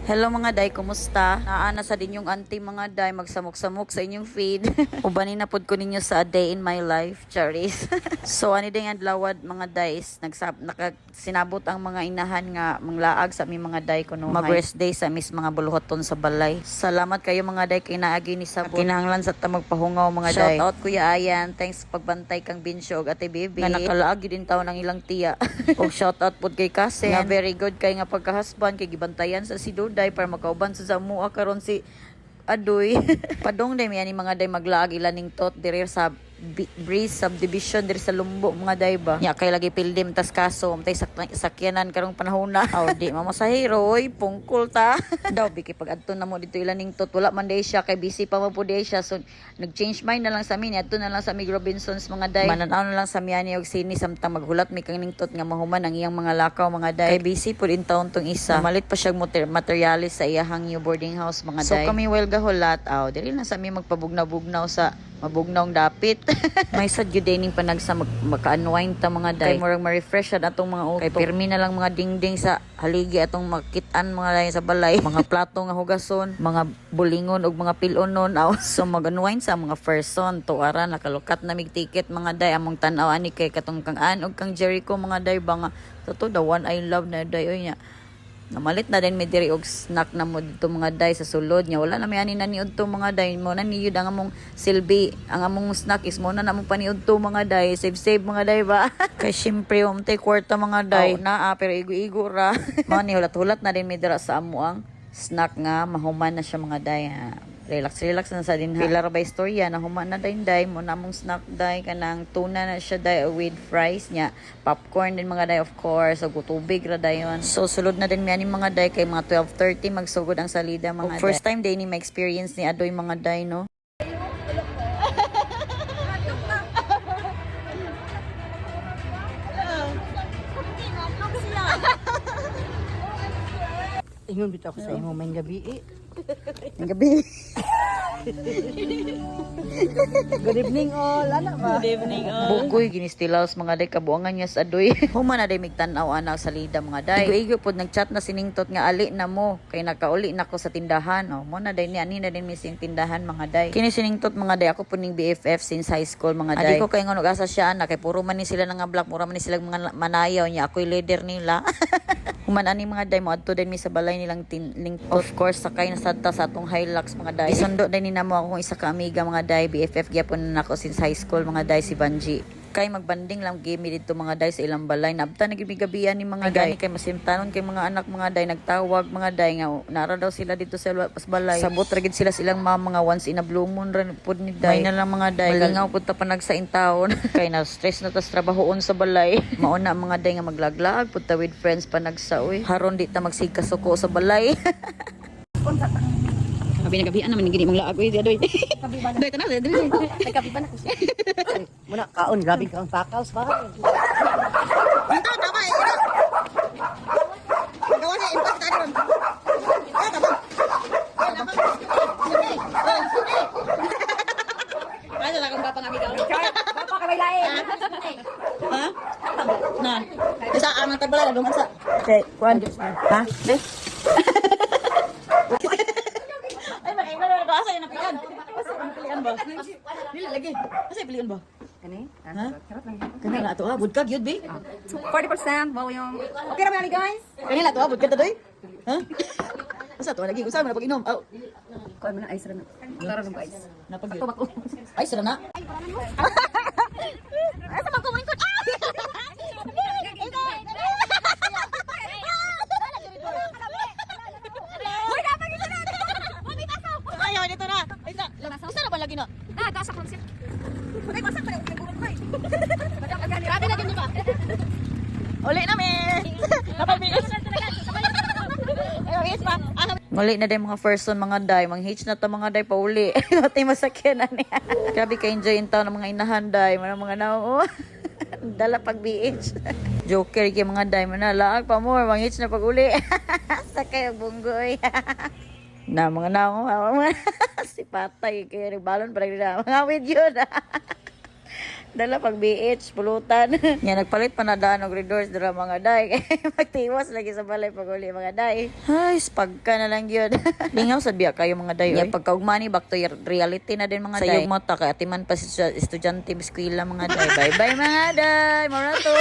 Hello mga day, kumusta? Naana sa din yung auntie mga day, magsamok-samok sa inyong feed. Ubanin na pod ko ninyo sa a day in my life, Charis. So ani din adlawad mga days, sinabot ang mga inahan nga manglaag sa mi mga day kuno mag-rest day sa mis mga buluhoton sa balay. Salamat kayo mga day kay naagi ni sabot. Kinahanglan sa ta magpahungaw mga day. Shout out Kuya Ayan, thanks pagbantay kang Binsyo ug Ate Bibi. Nga nakalaag din taon ng ilang tiya. Og shout out pod kay Kasen. Nga very good kay nga pagka-husband kay gibantayan sa si Duday para makauban sa zamua karon si Adoy. Padong day mi ani mga day maglaag ilaning tot diri sa Breeze subdivision diri sa Lumbo mga day ba. Nya kay lagi pildim tas kaso tay sakyanan karong panahon na. Aw di mamasahero oy pungkol ta. Daw biki pag adto na mo dito ilaning tot wala man day siya kay busy pa mo pud siya so nag-change mind na lang sa amin adto na lang sa Mig Robinsons mga day. Mananaw na lang sa miyani og sini samtang maghulat mi kang ning tot nga mahuman ang iyang mga lakaw mga day. Kay busy pud in taon tong isa. Malit pa siya materialis sa iyahang new boarding house mga day. So kami well gahulat aw diri na sa mi magpabugnaw-bugnaw sa mabugnaw dapit. May sad gyud dining panagsa maka-unwind ta mga day. Kay murag ma-refresh atong mga auto. Kay pirmi na lang mga dingding sa haligi atong makit-an mga day sa balay. Mga plato nga hugason, mga bulingon ug mga pilonon. So mag-unwind sa mga person. Tuara nakalukat na mig ticket mga day among tan-aw ani kay katong kang An ug kang Jericho mga day ba nga totoo the one I love na day oy nya. Namalit na din mi diri og snack na mo dito mga day sa sulod nya wala na may ani na niud to mga day mo na niyud ang among silbi ang among snack is mo na namo paniud to mga day save mga day ba kay syempre tay kwarta mga day naa pero igo-igo ra mo ni hulat-hulat na din mi dira sa amo ang snack nga mahuman na siya mga day relax na sa din pilar ba istorya na human na day mo namong snack day kanang tuna na siya day with fries nya popcorn din mga day of course ug tubig ra dayon so sulod na din mi ani mga day kay mga 12:30 magsugod ang salida mga day first time day ni ma-experience ni Adoy mga day no. Ingon bitaw ko sa imo may gabi Ang gabi. Good evening all, ana ba? Good evening all. Bugoy ginistilaos mga day kabuangan niya sa Adoy. Human na day migtan-aw ana sa salida mga day. Igo-igo pod nagchat na siningtot nga ali na mo kay nakauli nako sa tindahan. Mo na day ni ani na din missing tindahan mga day. Kini siningtot mga day ako po ning BFF since high school mga day. Adi ko kay ngono asa siya ana kay puro man ni sila nga black, mura man ni sila mga manayaw niya. Ako'y leader nila. Human ani mga day mo adto din mi sa balay nilang lingtot. Of course sakay na sadta sa atong Hilux mga day. Isundo din ni namo akong isa ka amiga mga day BFF gyapon na ako since high school mga day si Banji. Kay magbanding lang gimi dito mga day sa ilang balay nabta nagimigabian ni mga day kay masimtanon kay mga anak mga day nagtawag mga day nga nara daw sila dito sa balay sabot ra gid sila silang mga once in a blue moon ra pud ni day na lang mga day malingaw pud ta panagsain taon kay na stress na tas trabahoon sa balay mauna mga day nga maglaglag pud ta with friends panagsaoy haron di ta magsigkasuko sa balay. Kabi na gabian naman gini manglaag oy Adoy. Kabi ba na? Doy tanah dili. Ay kabi ba na ko siya? Muna kaon grabe ka ang takaws ba? Ito tama eh. Gawa na impact ta ron. Ah tama. Ano lang kung papangamigaw? Papa ka may lain. Ha? Na. Isa ang tabla dungan sa. Okay, kuan. Ha? Ay makaiba na asa yung napilian. Asa yung napilian ba? Dili lagi. Asa yung pilian ba? Kani? Ha? Kani na to ha, budkag yun be. 40% bawo yung. Okay ra ba guys? Kani na to ha, budkag tadoy. Ha? Asa to lagi, usa man na pag-inom. Aw. Kuan mo na ice ra na. Karon ng ice. Napag. Ay sira na. Asa man ko mo ikot? Ayaw dito na. Isa na ba lagi na? Ah, tasa ko siya. Ay, masak pa yung gurot ko eh. Grabe na din ba? Uli na me. Napag-bilis. Ayos pa. Muli na din mga person mga day, mang hitch na ta mga day pa uli. Ati masakyan na niya. Grabe ka enjoy in town ng mga inahan day, mga nao. Dala pag BH. Joker kay mga day man laag pa more, mang hitch na pag uli. Sakay og bunggoy. Na mga nao, si patay kay balon pa rin na. Mga with yun. Dala pag BH, pulutan. Yan, nagpalit pa na daan og redoors dira mga day. Magtiwas lagi sa balay pag uli mga day. Ay, pagka na lang yun. Lingaw sa biya kayo mga day. Yan, pagkaugmani, back to reality na din mga day. Sa iyong mata, kaya atiman pa si estudyante, biskwila mga day. Bye-bye mga day. Marato.